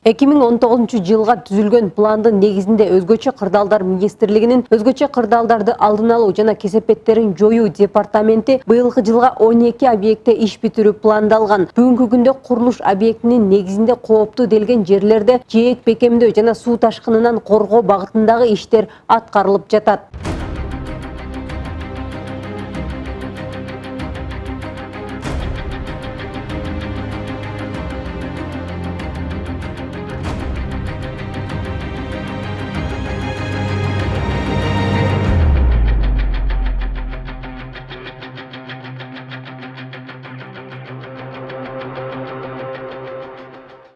2019-жылга түзүлгөн пландын негизинде Өзгөчө кырдаалдар министрлигинин өзгөчө кырдаалдарды алдын алуу жана кесепеттерин жоюу департаменти быйылкы жылга 12 объектте иш бүтүрүү пландалган. Бүгүнкү күндө курулуш объектинин негизинде кооптуу делген жерлерде жээк бекемдөө жана суу ташкынынан коргоо багытындагы иштер аткарылып жатат.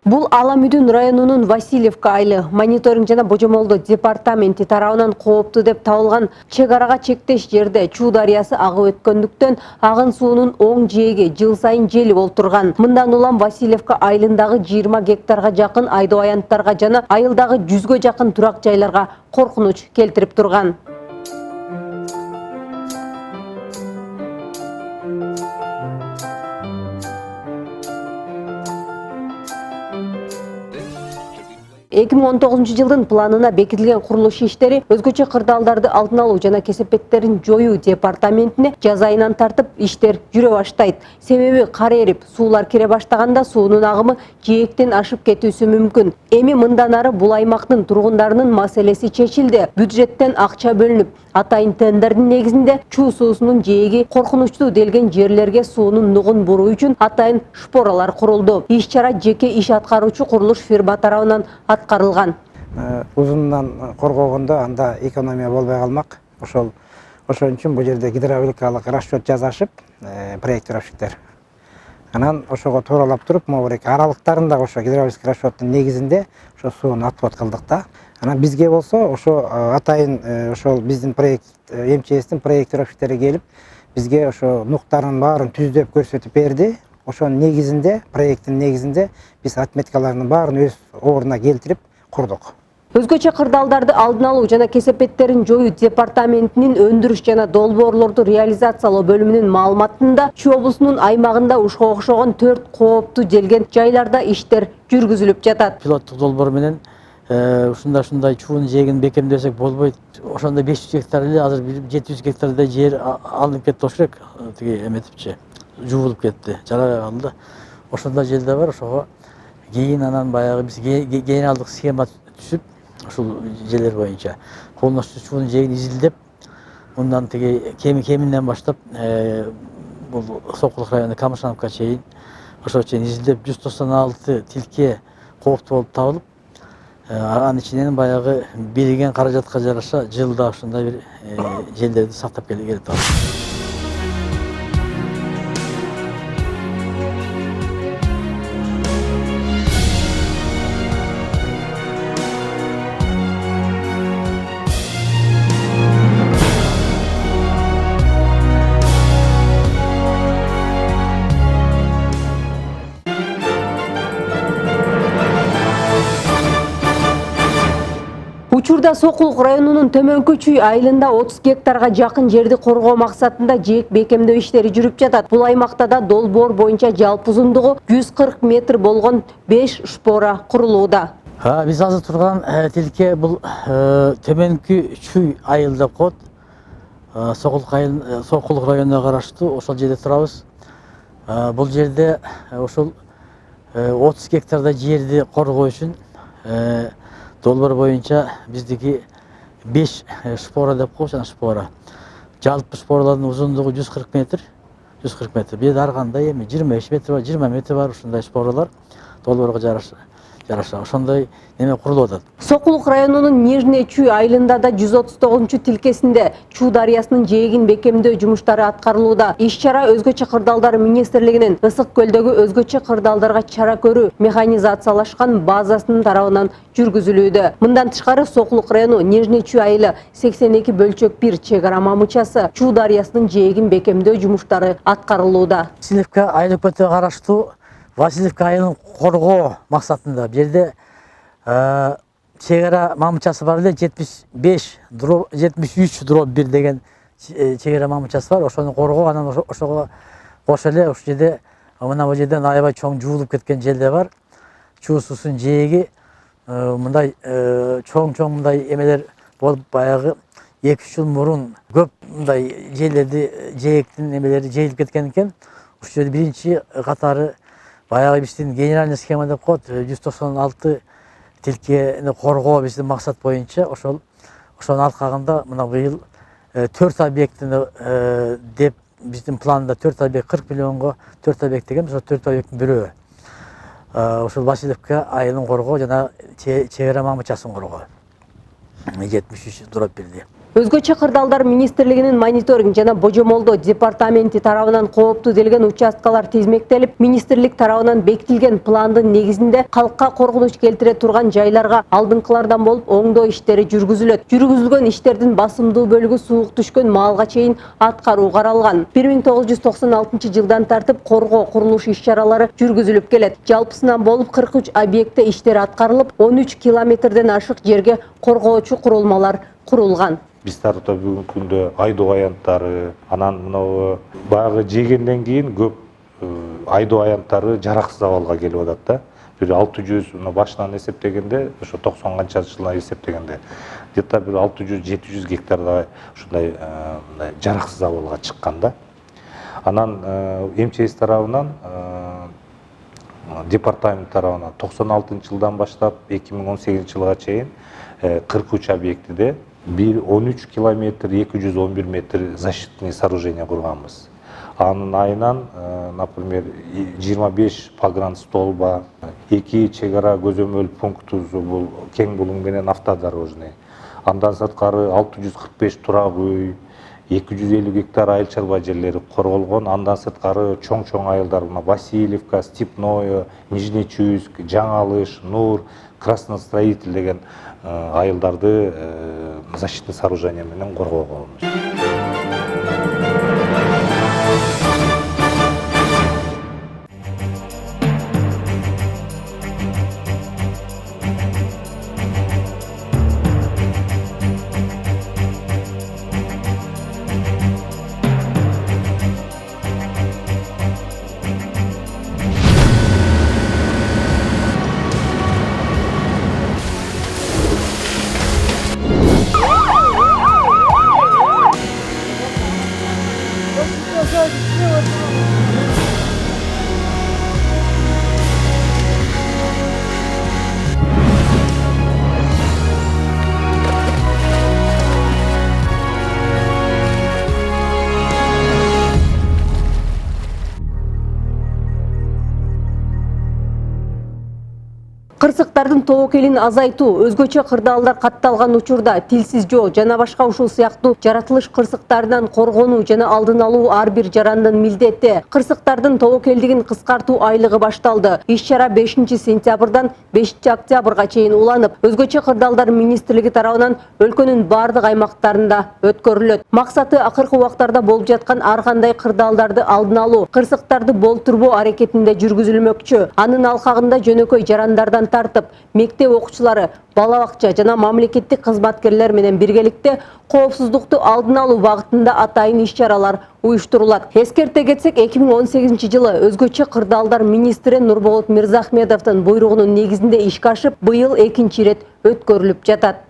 Бул Аламүдүн районунун Васильевка айылы мониторинг жана божомолдоо департаменти тарабынан кооптуу деп табылган чек арага чектеш жерде Чуу дарыясы агып өткөндүктөн агын суунун оң жээги жыл сайын желип олтурган. Мындан улам Васильевка айылындагы 20 гектарга жакын айдоо аянттарга жана айылдагы 100гө жакын турак жайларга коркунуч келтирип турган. жылдын планына бекитилген курулуш иштери өзгөчө кырдаалдарды алдын алуу жана кесепеттерин жоюу департаментине жаз айынан тартып иштер жүрө баштайт. Себеби кар эрип, суулар кире баштаганда суунун агымы жээктен ашып кетүүсү мүмкүн. Эми мындан ары бул аймактын тургундарынын маселеси чечилди. Бюджеттен акча бөлүнүп, атайын тендердин негизинде Чуу суусунун жээги коркунучтуу делген жерлерге суунун нугун буруу үчүн атайын шпоралар курулду. Иш-чара жеке иш аткаруучу курулуш фирма тарабынан аткарылган. Узундан коргогондо анда экономия болбой калмак. Ошон үчүн бул жерде гидравликалык расчет жасашып, проект расчеттер. Анан ошого тууралап туруп, могу аралыктарында ошо гидравлический расчеттин негизинде ошо сууну отвод кылдык да. Анан бизге болсо ошо атайын ошол биздин проект МЧСтин проект расчеттери келип, бизге ошо нуктарын баарын түздөп көрсөтүп берди. Ошонун негизинде, проекттин негизинде биз отметкалардын баарын өз ордуна келтирип курдук. Өзгөчө кырдаалдарды алдын алуу жана кесепеттерин жоюу департаментинин өндүрүш жана долбоорлорду реализациялоо бөлүмүнүн маалыматында Чүй облусунун аймагында ушуга окшогон 4 кооптуу делген жайларда иштер жүргүзүлүп жатат. Пилоттук долбоор менен ушундай чуунун жээгин бекемдесек болбойт. Ошондо 500 гектар эле, азыр 700 гектардай жер алынып кетти болуш керек. Тиги эметипчи жуулуп кетти, жарабай калды. Ошондой жерде бар, ошого кийин анан баягы биз генералдык схема түзүп, ушул жерлер боюнча полностью чуунун жээгин изилдеп, мындан тиги кеминден баштап бул Сокулук району Камышановка чейин ошого чейин изилдеп 196 тилке кооптуу болуп табылып, анын ичинен баягы берилген каражатка жараша жылда ушундай бир жерлерди сактап келип атабыз. Учурда Сокулук районунун Төмөнкү Чүй айылында 30 гектарга жакын жерди коргоо максатында жээк бекемдөө иштери жүрүп жатат. Бул аймакта да долбоор боюнча жалпы узундугу 140 метр болгон 5 шпора курулууда. Биз азыр турган тилке бул Төмөнкү Чүй айыл деп коет. Сокулук районуна караштуу ошол жерде турабыз. Бул жерде ошол 30 гектардай жерди коргоо үчүн долбоор боюнча биздики 5 шпора деп коебуз, жана шпора. Жалпы шпоралардын узундугу 140 метр. 140 метр. Бир ар кандай эми 25 метр бар, 20 метр бар ушундай шпоралар долбоорго жараша. Ошондой неме курулуп атат. Сокулук районунун Нижний Чүй айылында да 139-тилкесинде Чуу дарыясынын жээгин бекемдөө жумуштары аткарылууда. Иш-чара Өзгөчө кырдаалдар министрлигинин Ысык көлдөгү өзгөчө кырдаалдарга чара көрүү механизациялашкан базасынын тарабынан жүргүзүлүүдө. Мындан тышкары Сокулук району Нижний Чүй айылы 82/1 чек ара мамычасы Чуу дарыясынын жээгин бекемдөө жумуштары аткарылууда. Васильевка айыл өкмөтүнө караштуу Васильевка айылын коргоо максатында бул жерде чек ара мамычасы бар эле 73/1 деген чек ара мамычасы бар. Ошону коргоо, анан ошого кошо эле ушул жерде мына бул жерден аябай чоң жуулуп кеткен жерде бар. чуу суусунун жээги мындай чоң мындай эмелер болуп баягы 2-3 жыл мурун көп мындай жерлерди жээктин эмелери жайылып кеткен экен. Ушул жерде биринчи катары баягы биздин генеральный схема деп коет 196 тилкени коргоо биздин максат боюнча ошонун алкагында мына быйыл 4 объектини деп биздин планда 4 объект 40 миллионго 4 объект деген ошо 4 объекттин бирөө. Ошол Васильевка айылын коргоо жана чек ара мамычасын коргоо 73 турап бирди. Өзгөчө кырдаалдар министрлигинин мониторинг жана божомолдоо департаменти тарабынан кооптуу делген участкалар тизмектелип, министрлик тарабынан бекитилген пландын негизинде калкка коркунуч келтире турган жайларга алдыңкылардан болуп оңдоо иштери жүргүзүлөт. Жүргүзүлгөн иштердин басымдуу бөлүгү суук түшкөн маалга чейин аткаруу каралган. 1996 жылдан тартып коргоо курулуш иш-чаралары жүргүзүлүп келет. Жалпысынан болуп 43 объектте иштер аткарылып, 13 километрден ашык жерге коргоочу курулмалар курулган. Биз тарапта бүгүнкү күндө айдоо аянттары, анан мынау баягы жегенден кийин көп айдоо аянттары жараксыз абалга келип атат да. Бир 600 башынан эсептегенде, ошо 90 канча жылдан эсептегенде, где-то бир 600-700 гектарда ушундай жараксыз абалга чыккан да. Анан МЧС тарабынан департамент тарабынан 96 жылдан баштап 2018 жылга чейин 43 объектиде 13 километр 211 метр защитный сооружение курганбыз. Анын айынан, например, 25 погранстолба, 2 чек ара көзөмөл пунктубуз бул кең булуң менен автодорожный. Андан сырткары 645 турак үй, 250 гектар айыл чарба жерлери корголгон. Андан сырткары чоң айылдар, Васильевка, Степное, Нижний Чуйск, Жаңалыш, Нур, Красностроитель деген айылдарды защитный сооружение менен коргогонбуз. Кырсыктардын тобокелин азайтуу, өзгөчө кырдаалдар катталган учурда тилсиз жоо жана башка ушул сыяктуу жаратылыш кырсыктарынан коргонуу жана алдын алуу ар бир жарандын милдети. Кырсыктардын тобокелдигин кыскартуу айлыгы башталды. Иш-чара 5 сентябрдан 5 октябрга чейин уланып, өзгөчө кырдаалдар министрлиги тарабынан өлкөнүн бардык аймактарында өткөрүлөт. Максаты акыркы убактарда болуп жаткан ар кандай кырдаалдарды алдын алуу, кырсыктарды болтурбоо аракетинде жүргүзүлмөкчү. Анын алкагында жөнөкөй жарандардан тартып, мектеп окуучулары, бала бакча жана мамлекеттик кызматкерлер менен биргеликте коопсуздукту алдын алуу багытында атайын иш-чаралар уюштурулат. Эскерте кетсек, 2018 жылы өзгөчө кырдаалдар министри Нурболот Мырзахметовдун буйругунун негизинде ишке ашып, быйыл экинчи ирет өткөрүлүп жатат.